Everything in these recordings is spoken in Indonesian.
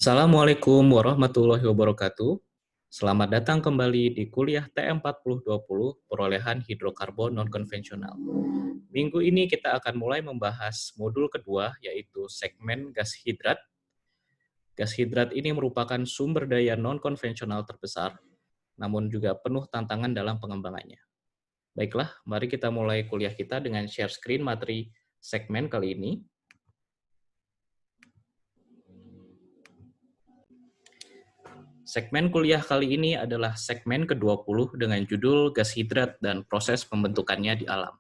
Assalamualaikum warahmatullahi wabarakatuh. Selamat datang kembali di kuliah TM4020 perolehan hidrokarbon non-konvensional. Minggu ini kita akan mulai membahas modul kedua, yaitu segmen gas hidrat. Gas hidrat ini merupakan sumber daya non-konvensional terbesar, namun juga penuh tantangan dalam pengembangannya. Baiklah, mari kita mulai kuliah kita dengan share screen materi segmen kali ini. Segmen kuliah kali ini adalah segmen ke-20 dengan judul gas hidrat dan proses pembentukannya di alam.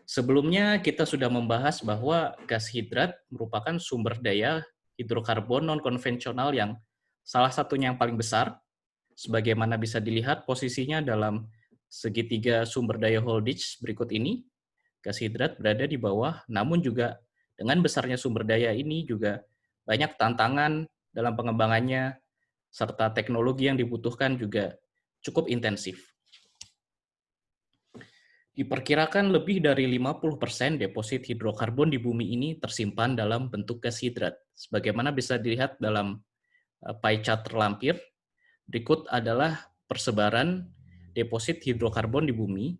Sebelumnya kita sudah membahas bahwa gas hidrat merupakan sumber daya hidrokarbon non-konvensional yang salah satunya yang paling besar, sebagaimana bisa dilihat posisinya dalam segitiga sumber daya Holditch berikut ini. Gas hidrat berada di bawah, namun juga dengan besarnya sumber daya ini juga banyak tantangan dalam pengembangannya, serta teknologi yang dibutuhkan juga cukup intensif. Diperkirakan lebih dari 50% deposit hidrokarbon di bumi ini tersimpan dalam bentuk gas hidrat. Sebagaimana bisa dilihat dalam pie chart terlampir, berikut adalah persebaran deposit hidrokarbon di bumi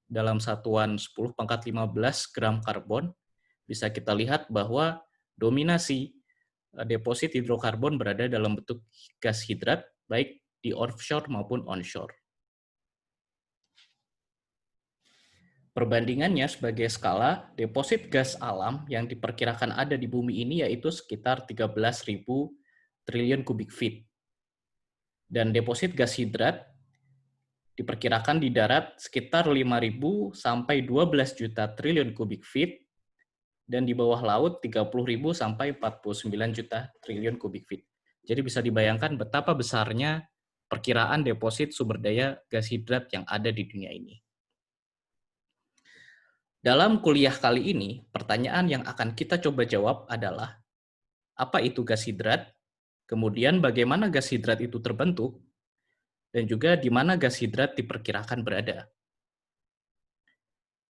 dalam satuan 10 pangkat 15 gram karbon. Bisa kita lihat bahwa dominasi deposit hidrokarbon berada dalam bentuk gas hidrat, baik di offshore maupun onshore. Perbandingannya sebagai skala, deposit gas alam yang diperkirakan ada di bumi ini yaitu sekitar 13.000 triliun kubik feet. Dan deposit gas hidrat diperkirakan di darat sekitar 5.000 sampai 12 juta triliun kubik feet, dan di bawah laut 30.000 sampai 49 juta triliun kubik feet. Jadi bisa dibayangkan betapa besarnya perkiraan deposit sumber daya gas hidrat yang ada di dunia ini. Dalam kuliah kali ini, pertanyaan yang akan kita coba jawab adalah, apa itu gas hidrat? Kemudian bagaimana gas hidrat itu terbentuk? Dan juga di mana gas hidrat diperkirakan berada?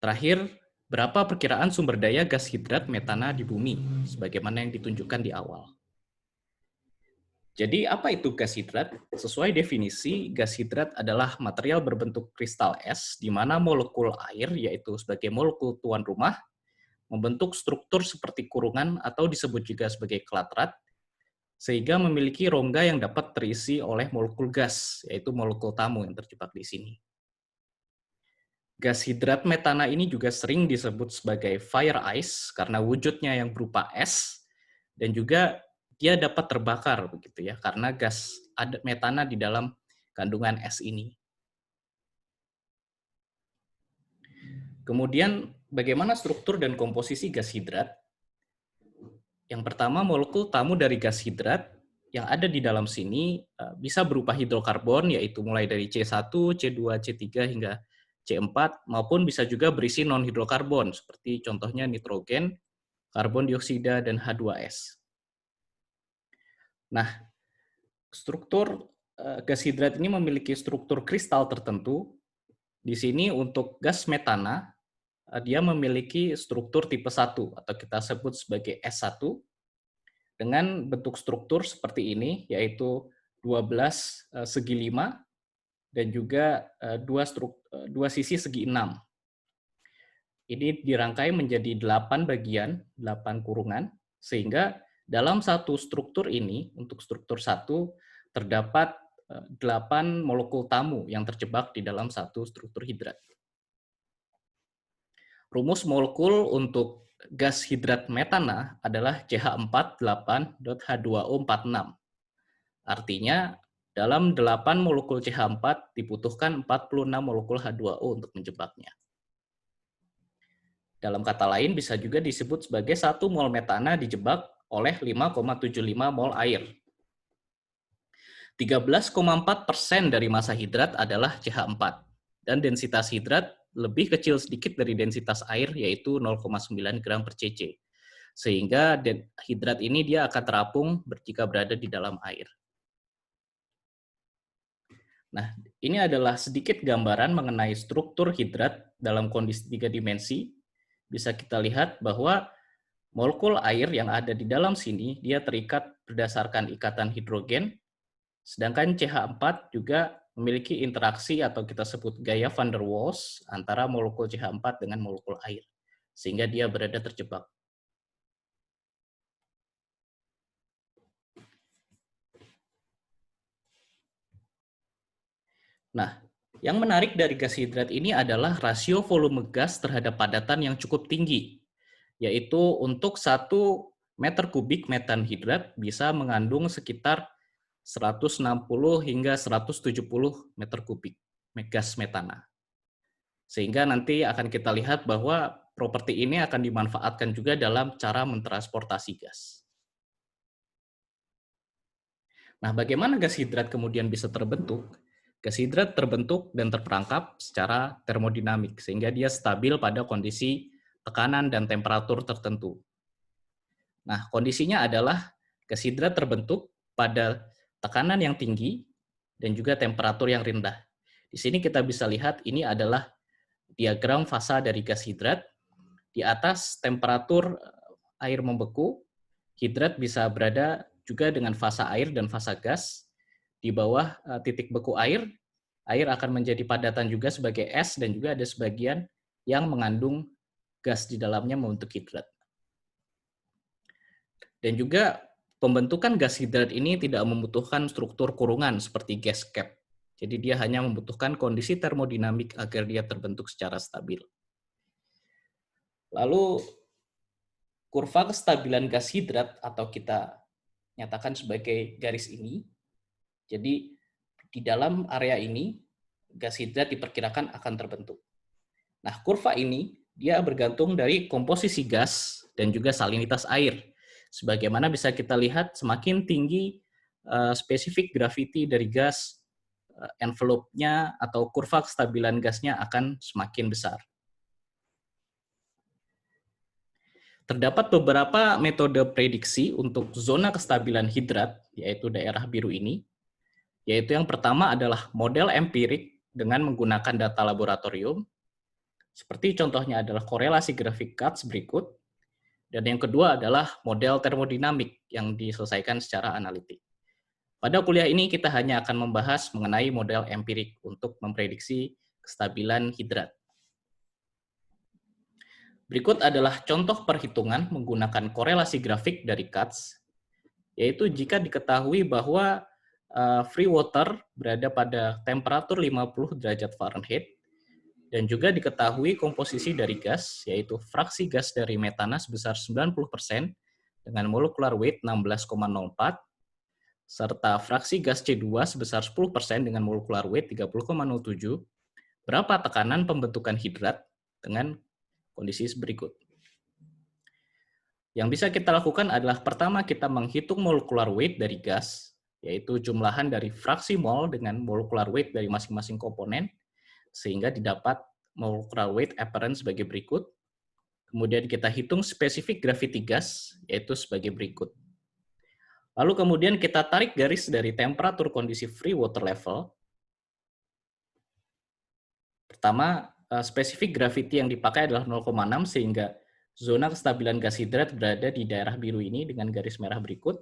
Terakhir, berapa perkiraan sumber daya gas hidrat metana di bumi, sebagaimana yang ditunjukkan di awal. Jadi apa itu gas hidrat? Sesuai definisi, gas hidrat adalah material berbentuk kristal es, di mana molekul air, yaitu sebagai molekul tuan rumah, membentuk struktur seperti kurungan atau disebut juga sebagai klatrat, sehingga memiliki rongga yang dapat terisi oleh molekul gas, yaitu molekul tamu yang terjebak di sini. Gas hidrat metana ini juga sering disebut sebagai fire ice karena wujudnya yang berupa es, dan juga dia dapat terbakar begitu ya, karena gas metana di dalam kandungan es ini. Kemudian bagaimana struktur dan komposisi gas hidrat? Yang pertama, molekul tamu dari gas hidrat yang ada di dalam sini bisa berupa hidrokarbon, yaitu mulai dari C1, C2, C3 hingga C4, maupun bisa juga berisi non-hidrokarbon, seperti contohnya nitrogen, karbon dioksida, dan H2S. Nah, struktur gas hidrat ini memiliki struktur kristal tertentu. Di sini untuk gas metana, dia memiliki struktur tipe 1 atau kita sebut sebagai S1 dengan bentuk struktur seperti ini, yaitu 12 segi 5 dan juga dua sisi segi 6. Ini dirangkai menjadi 8 bagian, 8 kurungan, sehingga dalam satu struktur ini, untuk struktur 1, terdapat 8 molekul tamu yang terjebak di dalam satu struktur hidrat. Rumus molekul untuk gas hidrat metana adalah CH4 8.H2O46. Artinya, dalam 8 molekul CH4 dibutuhkan 46 molekul H2O untuk menjebaknya. Dalam kata lain, bisa juga disebut sebagai 1 mol metana dijebak oleh 5,75 mol air. 13,4% dari massa hidrat adalah CH4, dan densitas hidrat lebih kecil sedikit dari densitas air, yaitu 0,9 gram per cc. Sehingga hidrat ini dia akan terapung jika berada di dalam air. Nah, ini adalah sedikit gambaran mengenai struktur hidrat dalam kondisi 3 dimensi. Bisa kita lihat bahwa Molekul air yang ada di dalam sini, dia terikat berdasarkan ikatan hidrogen, sedangkan CH4 juga memiliki interaksi atau kita sebut gaya van der Waals antara molekul CH4 dengan molekul air, sehingga dia berada terjebak. Nah, yang menarik dari gas hidrat ini adalah rasio volume gas terhadap padatan yang cukup tinggi, yaitu untuk 1 meter kubik metan hidrat bisa mengandung sekitar 160 hingga 170 meter kubik gas metana. Sehingga nanti akan kita lihat bahwa properti ini akan dimanfaatkan juga dalam cara mentransportasi gas. Nah, bagaimana gas hidrat kemudian bisa terbentuk? Gas hidrat terbentuk dan terperangkap secara termodinamik, sehingga dia stabil pada kondisi tekanan dan temperatur tertentu. Nah, kondisinya adalah gas hidrat terbentuk pada tekanan yang tinggi dan juga temperatur yang rendah. Di sini kita bisa lihat ini adalah diagram fasa dari gas hidrat. Di atas temperatur air membeku, hidrat bisa berada juga dengan fasa air dan fasa gas. Di bawah titik beku air akan menjadi padatan juga sebagai es dan juga ada sebagian yang mengandung gas di dalamnya membentuk hidrat. Dan juga pembentukan gas hidrat ini tidak membutuhkan struktur kurungan seperti gas cap. Jadi dia hanya membutuhkan kondisi termodinamik agar dia terbentuk secara stabil. Lalu kurva kestabilan gas hidrat atau kita nyatakan sebagai garis ini. Jadi di dalam area ini gas hidrat diperkirakan akan terbentuk. Nah, kurva ini dia bergantung dari komposisi gas dan juga salinitas air. Sebagaimana bisa kita lihat semakin tinggi spesifik gravity dari gas, envelope-nya atau kurva kestabilan gasnya akan semakin besar. Terdapat beberapa metode prediksi untuk zona kestabilan hidrat, yaitu daerah biru ini, yaitu yang pertama adalah model empirik dengan menggunakan data laboratorium, seperti contohnya adalah korelasi grafik Katz berikut, dan yang kedua adalah model termodinamik yang diselesaikan secara analitik. Pada kuliah ini kita hanya akan membahas mengenai model empirik untuk memprediksi kestabilan hidrat. Berikut adalah contoh perhitungan menggunakan korelasi grafik dari Katz, yaitu jika diketahui bahwa free water berada pada temperatur 50 derajat Fahrenheit, dan juga diketahui komposisi dari gas, yaitu fraksi gas dari metana sebesar 90% dengan molecular weight 16,04, serta fraksi gas C2 sebesar 10% dengan molecular weight 30,07, berapa tekanan pembentukan hidrat dengan kondisi berikut. Yang bisa kita lakukan adalah pertama kita menghitung molecular weight dari gas, yaitu jumlahan dari fraksi mol dengan molecular weight dari masing-masing komponen, sehingga didapat molecular weight apparent sebagai berikut. Kemudian kita hitung spesifik gravity gas, yaitu sebagai berikut. Lalu kemudian kita tarik garis dari temperatur kondisi free water level. Pertama, spesifik gravity yang dipakai adalah 0,6 sehingga zona kestabilan gas hidrat berada di daerah biru ini dengan garis merah berikut.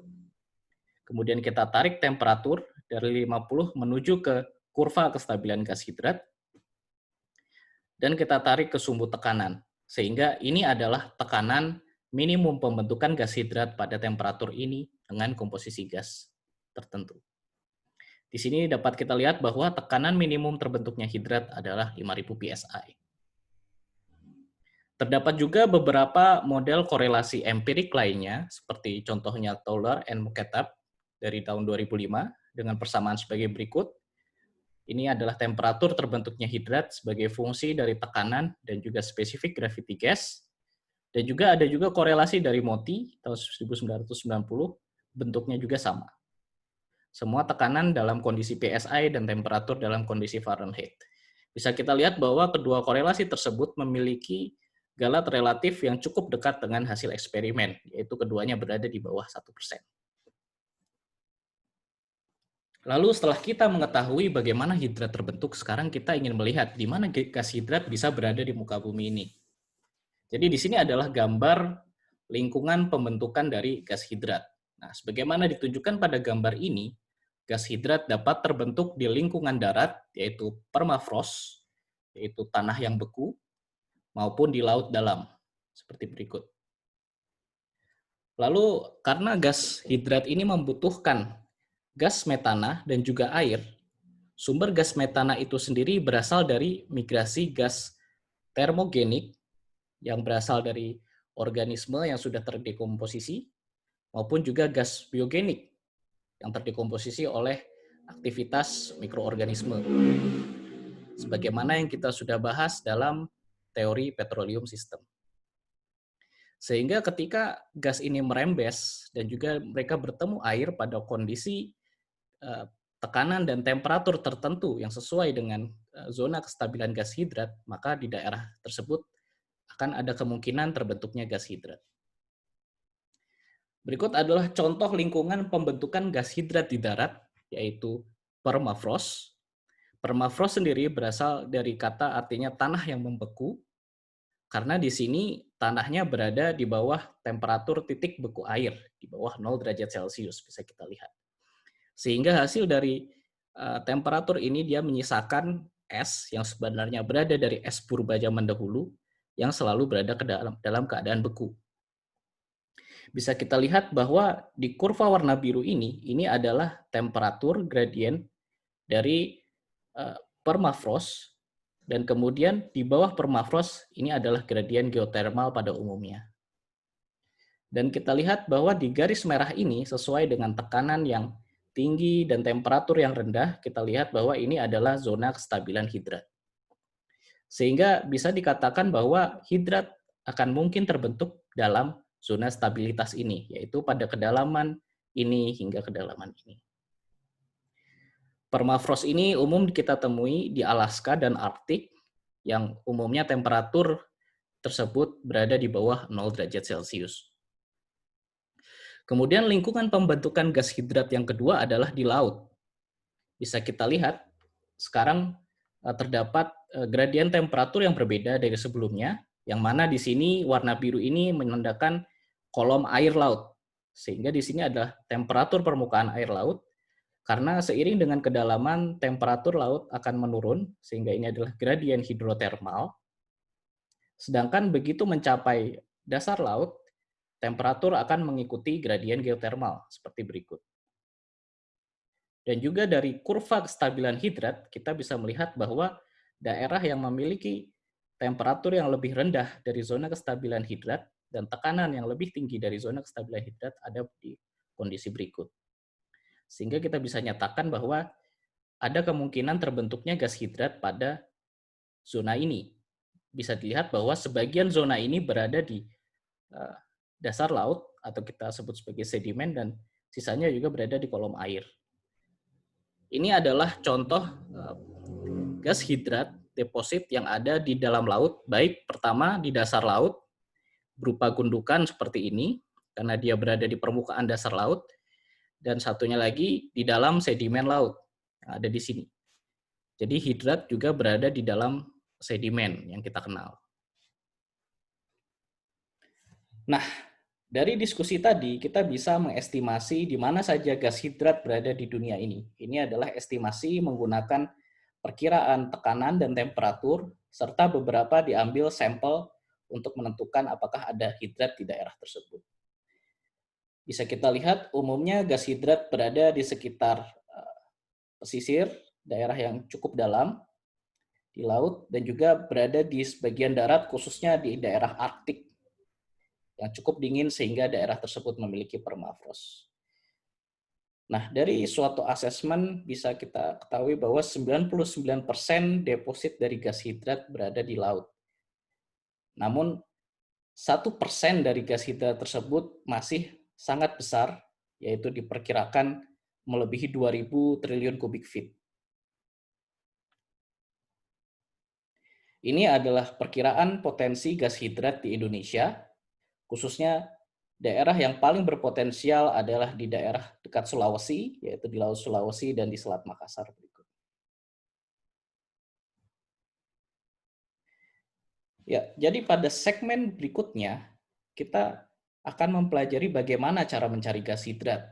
Kemudian kita tarik temperatur dari 50 menuju ke kurva kestabilan gas hidrat. Dan kita tarik ke sumbu tekanan. Sehingga ini adalah tekanan minimum pembentukan gas hidrat pada temperatur ini dengan komposisi gas tertentu. Di sini dapat kita lihat bahwa tekanan minimum terbentuknya hidrat adalah 5000 psi. Terdapat juga beberapa model korelasi empirik lainnya, seperti contohnya Tauler and Muketap dari tahun 2005 dengan persamaan sebagai berikut. Ini adalah temperatur terbentuknya hidrat sebagai fungsi dari tekanan dan juga spesifik gravity gas. Dan juga ada juga korelasi dari Moti tahun 1990, bentuknya juga sama. Semua tekanan dalam kondisi PSI dan temperatur dalam kondisi Fahrenheit. Bisa kita lihat bahwa kedua korelasi tersebut memiliki galat relatif yang cukup dekat dengan hasil eksperimen, yaitu keduanya berada di bawah 1%. Lalu setelah kita mengetahui bagaimana hidrat terbentuk, sekarang kita ingin melihat di mana gas hidrat bisa berada di muka bumi ini. Jadi di sini adalah gambar lingkungan pembentukan dari gas hidrat. Nah, sebagaimana ditunjukkan pada gambar ini, gas hidrat dapat terbentuk di lingkungan darat, yaitu permafrost, yaitu tanah yang beku, maupun di laut dalam, seperti berikut. Lalu, karena gas hidrat ini membutuhkan gas metana dan juga air, sumber gas metana itu sendiri berasal dari migrasi gas termogenik yang berasal dari organisme yang sudah terdekomposisi, maupun juga gas biogenik yang terdekomposisi oleh aktivitas mikroorganisme. Sebagaimana yang kita sudah bahas dalam teori petroleum system. Sehingga ketika gas ini merembes dan juga mereka bertemu air pada kondisi tekanan dan temperatur tertentu yang sesuai dengan zona kestabilan gas hidrat, maka di daerah tersebut akan ada kemungkinan terbentuknya gas hidrat. Berikut adalah contoh lingkungan pembentukan gas hidrat di darat, yaitu permafrost. Permafrost sendiri berasal dari kata artinya tanah yang membeku, karena di sini tanahnya berada di bawah temperatur titik beku air, di bawah 0 derajat Celcius, bisa kita lihat. Sehingga hasil dari temperatur ini dia menyisakan es yang sebenarnya berada dari es purba zaman dahulu, yang selalu berada dalam keadaan beku. Bisa kita lihat bahwa di kurva warna biru ini adalah temperatur gradien dari permafrost, dan kemudian di bawah permafrost ini adalah gradien geotermal pada umumnya. Dan kita lihat bahwa di garis merah ini sesuai dengan tekanan yang tinggi dan temperatur yang rendah, kita lihat bahwa ini adalah zona kestabilan hidrat. Sehingga bisa dikatakan bahwa hidrat akan mungkin terbentuk dalam zona stabilitas ini, yaitu pada kedalaman ini hingga kedalaman ini. Permafrost ini umum kita temui di Alaska dan Arktik, yang umumnya temperatur tersebut berada di bawah 0 derajat Celcius. Kemudian lingkungan pembentukan gas hidrat yang kedua adalah di laut. Bisa kita lihat, sekarang terdapat gradien temperatur yang berbeda dari sebelumnya, yang mana di sini warna biru ini menandakan kolom air laut. Sehingga di sini adalah temperatur permukaan air laut, karena seiring dengan kedalaman temperatur laut akan menurun, sehingga ini adalah gradien hidrotermal. Sedangkan begitu mencapai dasar laut, temperatur akan mengikuti gradien geotermal, seperti berikut. Dan juga dari kurva kestabilan hidrat, kita bisa melihat bahwa daerah yang memiliki temperatur yang lebih rendah dari zona kestabilan hidrat dan tekanan yang lebih tinggi dari zona kestabilan hidrat ada di kondisi berikut. Sehingga kita bisa nyatakan bahwa ada kemungkinan terbentuknya gas hidrat pada zona ini. Bisa dilihat bahwa sebagian zona ini berada di dasar laut atau kita sebut sebagai sedimen, dan sisanya juga berada di kolom air. Ini adalah contoh gas hidrat deposit yang ada di dalam laut, baik pertama di dasar laut berupa gundukan seperti ini karena dia berada di permukaan dasar laut, dan satunya lagi di dalam sedimen laut yang ada di sini. Jadi hidrat juga berada di dalam sedimen yang kita kenal. Nah, dari diskusi tadi kita bisa mengestimasi di mana saja gas hidrat berada di dunia ini. Ini adalah estimasi menggunakan perkiraan tekanan dan temperatur, serta beberapa diambil sampel untuk menentukan apakah ada hidrat di daerah tersebut. Bisa kita lihat umumnya gas hidrat berada di sekitar pesisir, daerah yang cukup dalam, di laut, dan juga berada di sebagian darat, khususnya di daerah Arktik, yang cukup dingin sehingga daerah tersebut memiliki permafrost. Nah, dari suatu asesmen bisa kita ketahui bahwa 99% deposit dari gas hidrat berada di laut. Namun, 1% dari gas hidrat tersebut masih sangat besar, yaitu diperkirakan melebihi 2.000 triliun kubik feet. Ini adalah perkiraan potensi gas hidrat di Indonesia, khususnya daerah yang paling berpotensial adalah di daerah dekat Sulawesi, yaitu di Laut Sulawesi dan di Selat Makassar berikut. Ya, jadi pada segmen berikutnya kita akan mempelajari bagaimana cara mencari gas hidrat.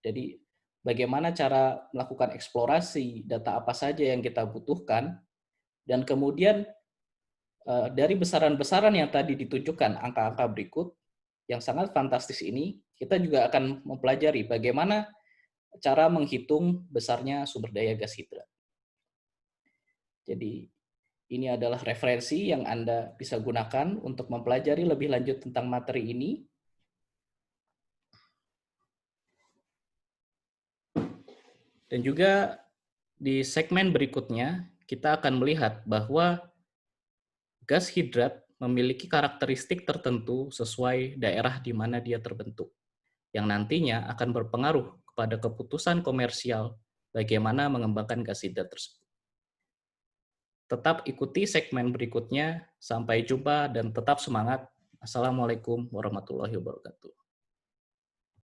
Jadi, bagaimana cara melakukan eksplorasi, data apa saja yang kita butuhkan, dan kemudian dari besaran-besaran yang tadi ditunjukkan, angka-angka berikut, yang sangat fantastis ini, kita juga akan mempelajari bagaimana cara menghitung besarnya sumber daya gas hidrat. Jadi, ini adalah referensi yang Anda bisa gunakan untuk mempelajari lebih lanjut tentang materi ini. Dan juga di segmen berikutnya, kita akan melihat bahwa gas hidrat memiliki karakteristik tertentu sesuai daerah di mana dia terbentuk, yang nantinya akan berpengaruh kepada keputusan komersial bagaimana mengembangkan gas hidrat tersebut. Tetap ikuti segmen berikutnya. Sampai jumpa dan tetap semangat. Assalamualaikum warahmatullahi wabarakatuh.